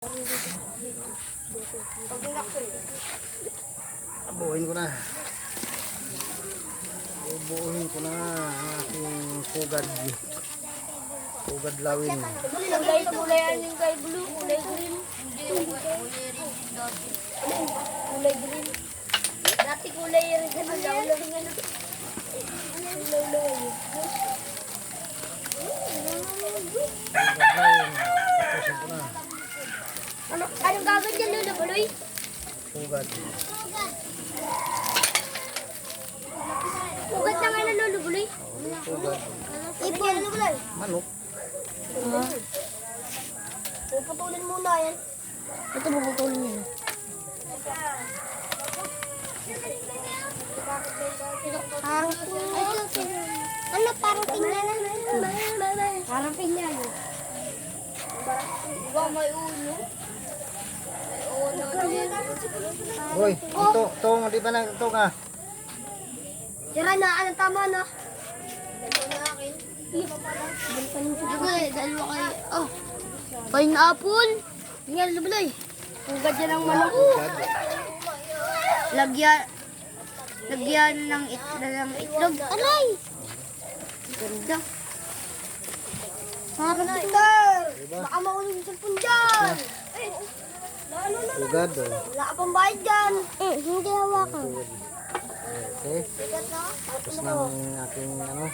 Buuhin ko na. Buuhin ko na ang aking pugad. Pugad lawin. Kulay yung kay blue, kulay green. Kulay green. Dati kulay rin ano lang ano. Pugad lawin. Tapusin ko na. Anong gagawin dyan, Lolo Buloy? Pugad. Ugat na nga na, Lolo Buloy. Pugad. Ipon. Ano, Buloy? Manok. Puputulin muna yan. Ito puputulin yan. Parang ano, parang tingnan na. Parang tingnan. Diba may ulo? May ulo din. Hoy, ito, di ba na ito ka? Tira na, ano tama na? Dalawa na akin. Dalawa kayo. Oh, pineapple. Yan, labalay. Hugad yan ang manok. Lagyan ng itlog. Alay! Ganda. Mga kapitar! Baka maulong yung cellphone dyan! Pugad. Wala ka pang bayad dyan! Hindi hawakan. Okay. Tapos na ang aking ano.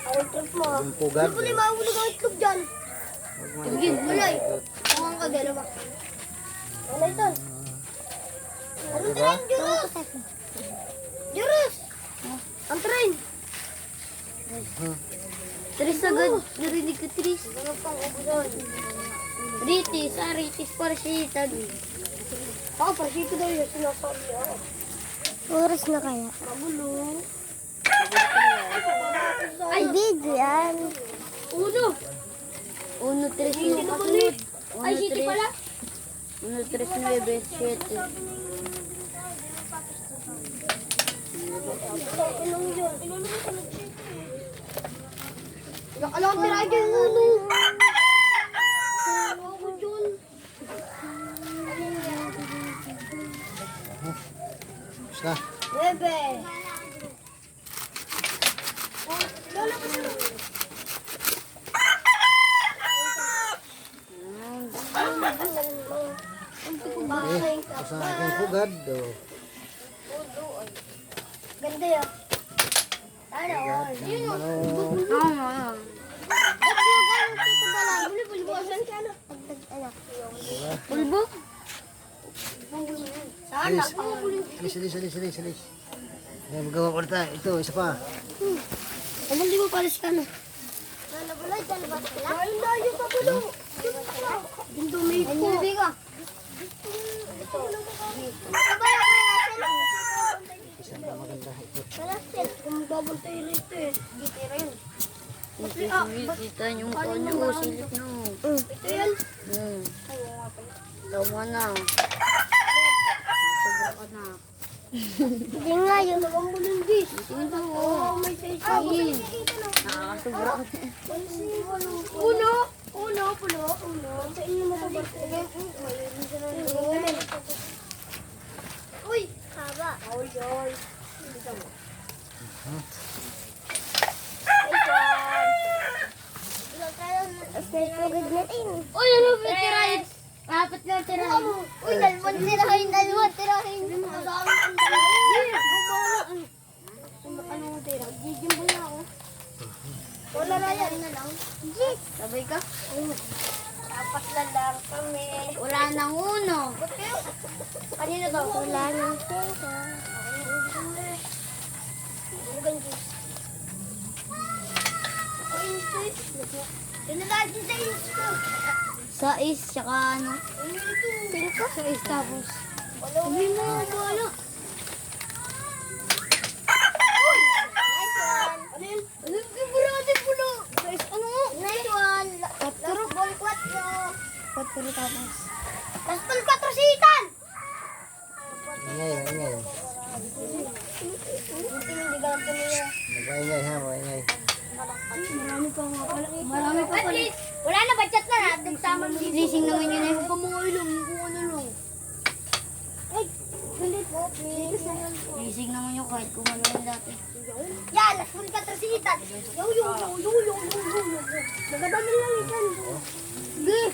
Awal trip mo. Yung pugad. Ano pala mahulog ang itlog dyan? Tigil, bulay. Mukhang ka dalawa. Ano ito? Ano Diba? train, Jurus? Jurus! Ang train! Tris agad. Narinig ko, Tris. Ano pang ubusan? Ritis, ritis, parasitan. Ako, parasito daw yun. Sinasabi ako. Oras na kaya? Magulo. Ay, video yan. Uno. Uno, tres, City na ulit. Ay, city pala. Uno, tres, nueve, siete. Anong yun? Alam ko tira yung uno. Ako yun. Tapos na. Bebe. Lola ko siya. Okay. Tapos na aking pugad. Ganda yun. Ano? Manok. Bulbo? Sana. Silis. Ayan, magawa ko na ito, isa pa. Ano di mo palis ka no? Nalabulay, dalabas ka lang? Ay, layo pa bulo. Yung dumay po. Ay, hindi ka. Isa pa maganda ito. Kung babantay rito eh. Dito rin. Kita yung kanya ko, silip nyo. Ito yan. Tama na. Sobra ka na. Hindi nga yun. Dalawang bulong bis. Tingin to. Oh, may saysay. Nakakasobra ka. Uno. Pulo. Sa inyo mo ba? Uy, haba. Oy. Uy, ano ba tirahin? Apat na tirahin. Uy, dalawang tirahin. Masama ang tirahin. Ano mo tirahin? Gigimbol na ako. Wala na yan na lang. Sabay ka? Dapat lang kami. Wala nang uno. Ba't kayo? Kanina daw? Wala nang pera. Tinalagi sa isko. Sais, tsaka ano? Cinco? Sais tapos. Sabi mo, wala. Uy! Nice one. Ano yun? Ano yung kimburate pulo? Guys, ano nga? Nice one. Last ball 4. 4 tapos. Last ball 4 sitan! Ingay. Buti hindi ganito niya. Mag-ingay ha, mag-ingay. Marami pa pala. Wala na, budget na. Nagtamang leasing naman yun eh. Huwag mo ilong, kung ano lang. Ay, galit mo, please. Leasing naman yung kahit kung ano yun dati. Yan, nasun ka trasitan. Yo. Nagadami lang ikan. Sige.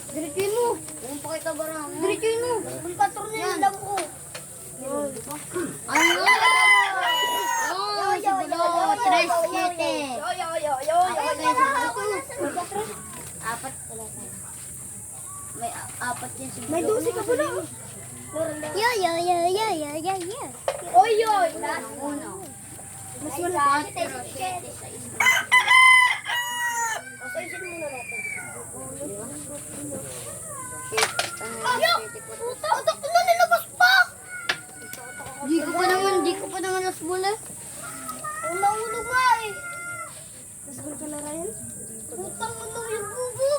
Diretsuin mo. Kung pakita ba lang? Diretsuin mo. Kung katro na yung damo ko. Ano? Oh, si Bulo. 3-7. Apat. May apat yan si Bulo. May 12 ka pala. Yo. Oy. Uno. Mas malaki. 4, 7, 6. Pasaysin mo na natin. Puta, utak na nilabas pa. Di ko pa naman nas bola. Ang nahulog nga eh. Nasaan ka na rin? Putang ano yung bubo.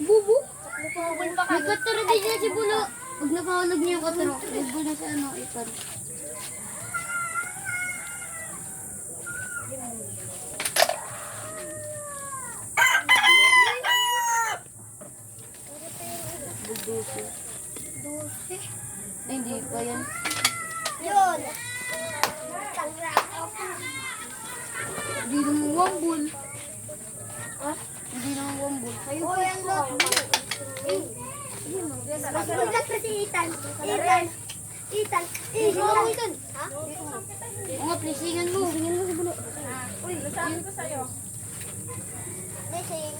Bubo? Bubo pa May kataro din niya si Bulo. Pag nakahulog niya yung kataro, bubo na sa ano, ikan. Budusi. 12. Ay, hindi pa yan. Yun. Tangra. Hindi naman wambul. Hindi naman wambul. Ayun po yan lot. Masunod ka si Ethan. Ethan. Ha? Oo nga, pleasingan mo. Pleasingan mo si Bulo. Uy, nasabi ko sa'yo. Blessing.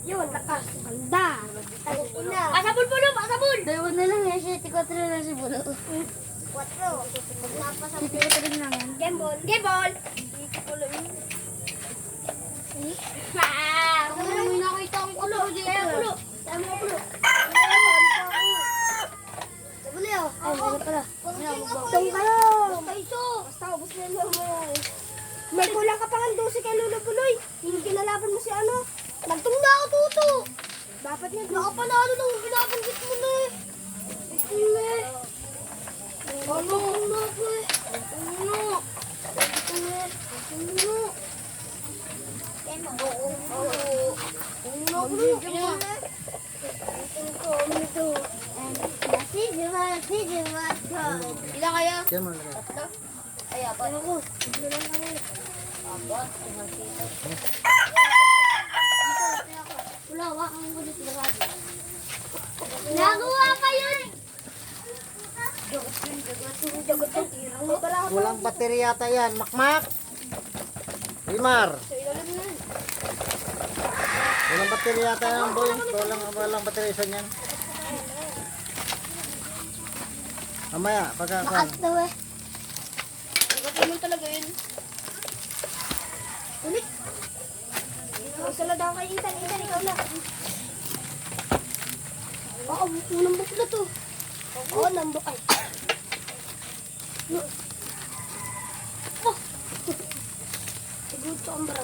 Yun, lakas. Ganda. Tagutin na. Pasabol po no, pasabol. Dalawa na lang eh, 7-4 na lang si Bulo. 4. Pag napasabol. 7-4 na lang. Gameball. Gameball. Ako na may nakita ang ulo dito. Pulo. Tama mo pulo. Sabuli oh. Ay, wala pala. Tong kayo. Basta ubos na mo. May kulang ka pa ng 12 kay Lolo Puloy. Hindi kinalaban mo si ano. Nagtungda ako tuto. Dapat nga nakapanalo nung binabanggit mo na eh. Ano na po eh. Ilan kaya? Diyan mo lagay. Ay, apat. Apat. Wala, wakang ko dito na radyo. Nagawa ka yun! Jagot yung tirang mo pala. Walang baterya yata yan. Makmak! Rimar! Walang baterya yata yan, boy. Walang baterya isa niyan. Mamaya, pagkakuan. Makas daw eh. Jagot mo talaga yun. Ulit. Masala daw kay Ethan. Ethan, ikaw na. Oo, nambok na to. Oo, nambok ay. Oh! Siguro to ang bra.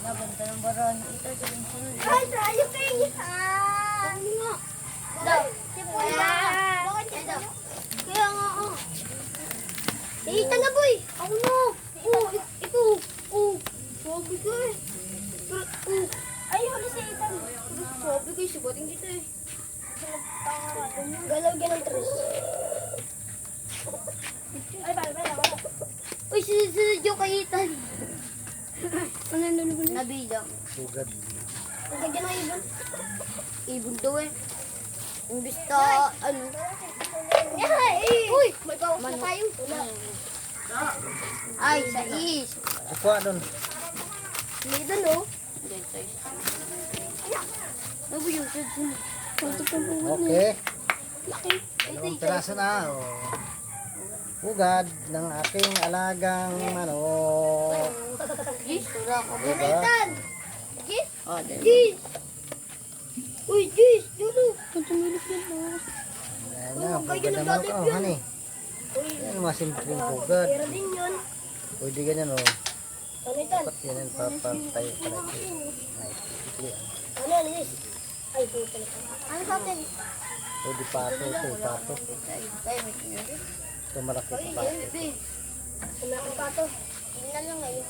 Nabanta ng baron. Ito, sunod. Ay, tayo kayo Ethan! Ano nga? Daw. Bakit ito? Kaya nga, oh. Ethan na, boy. Ako na. Oh, ito. Oh, sabi ko eh. Ay, wala si Ethan. Sabi ko, subating dito eh. Galaw ng tres. Ay, bala. Uy, sunod yung kay Ethan. Ano nalulubon na? Nabilang. Sugad. Ang gagyan ng ibon. Ibon daw eh. Imbis na, ano. Uy, may bawas na tayo. Ay, sa is. Ikuha doon. May doon, oh. Ano yung sunod? Okay. Dalawang piraso na. Oh. Hugad ng aking alagang manok. Gis, wala ka ba? Diba? Ethan! Gis! Oh, dali. Gis! Uy, Gis! Dulo! Ang tumilip yan, oh. Ayan na, hugad ng manok. Oh, honey. Yan mga simpleng hugad. Pero din yun. Pwede ganyan, oh. Ano, Ethan? Dapat yan, papatay pala ito. Ay, simple, ah. Ano, Gis? Ay, puta na. Ano sa atin? Pwede pato ito, pato. Tayo, may tingnan. Ito malaki pa pato. Kumakang pato. Hindi na lang ngayon.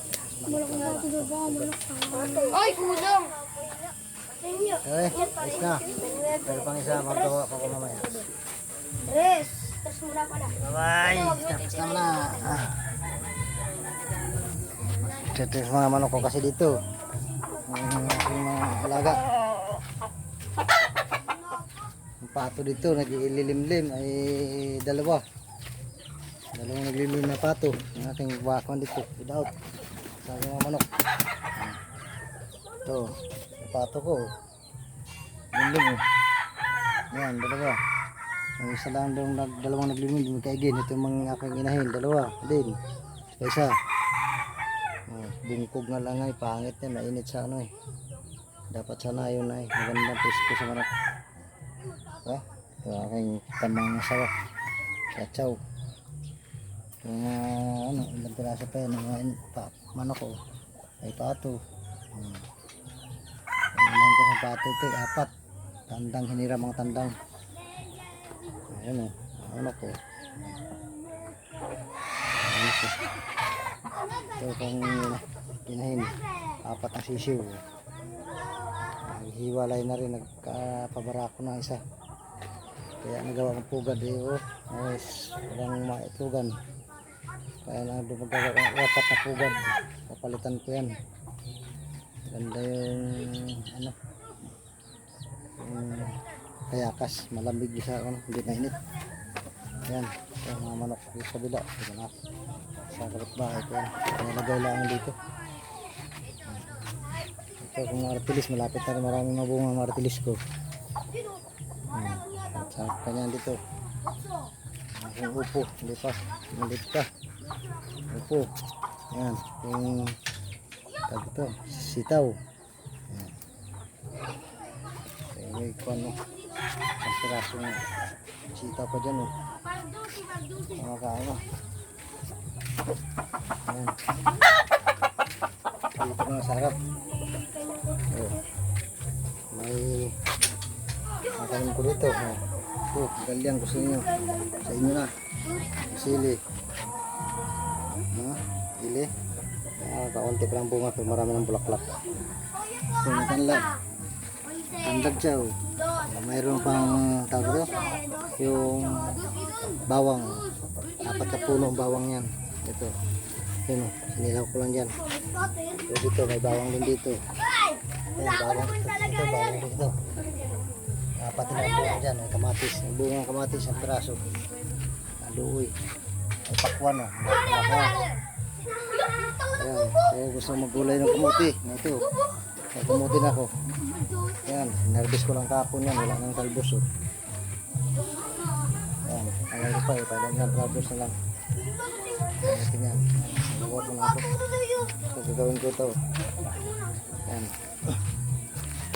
Ay, kulang. Okay, ayos na. Pero pang isa, maggawa pa ko mamaya. Res. Tapos mura pa na. Bye-bye! Tapos naman na. Check mga manok ko kasi dito. Ang aking mga alaga. Ang pato dito, nag-ililimlim ay dalawa. Dalawang naglilim na pato. Ang aking bakwan dito, without. Sa mga manok. Ito, yung pato ko. Limlim oh. Yan, dalawa. Ang isa lang doon, dalawang naglilim, magkaigin. Ito yung mga aking inahin, dalawa. Din. Isa. Oh, bungkog na lang ay, pangit yan, mainit sa ano eh. Dapat sana yun ay, magandang presko sa manok. Ito aking tamang asawa. Kachaw. Yung ano, ilang piraso pa yan, mga manok ko. Ay pato. Ang ko sa pato ito, 4. Tandang, hiniram ang tandang. Ayan o, ano ko. Ito kung inahin, 4 ang sisiw. Hiwalay na rin, nagkapabarako na isa. Kaya nagawa kong pugad eh, ayos, walang maitlugan. Kaya na magawa kong 4 na pugad, papalitan ko yan. Ganda yung ano, kayakas, malamig sa ano, hindi mainit. Ayan, ito mga manok dito sa bila, ito na sa kapitbahay ko yan, nalagay lang dito. Ito kung artilis, malapit na rin, maraming mabunga ang artilis ko. At sa kanya dito ang upo, hindi pa, malit pa upo. Ayan, yung tag ito, sitaw. Ayan, may ano, ang pirasong sitaw pa dyan oh. Mga kaano. Ayan, dito mga sarap. Oh, may makain ko dito. Oh, galyang gusto niyo. Sa inyo na. Sili. Sili. Kaunti pa lang bunga pero marami ng bulaklak. Ito na tanlag. Tanlag siya. Oh. Mayroon pang tawag ito. Yung bawang. 4 na puno ang bawang yan. Ito. Yun oh. Sinilaw ko lang dyan. So dito may bawang din dito. Ayan, bawang dito. Bawang dito. 4 na bunga dyan. May kamatis. May bunga kamatis ang piraso. Aluoy. May pakwan o. Ayan. Kaya gusto magulay ng kamuti. Ito. May kamuti na ako. Ayan. Nervous ko lang kapon yan. Wala nang talbos o. Ayan. Ayan ko pa eh. Parang yan. Talbos na lang. Kamuti niyan. Huwag mo na ako. Ito gagawin ko ito. Ayan.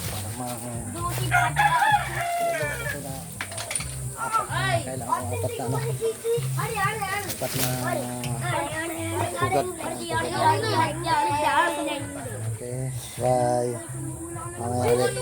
Parang mga kailangan ko 4 na ano, 4 na sugat. Okay, bye. Mamaya ulit.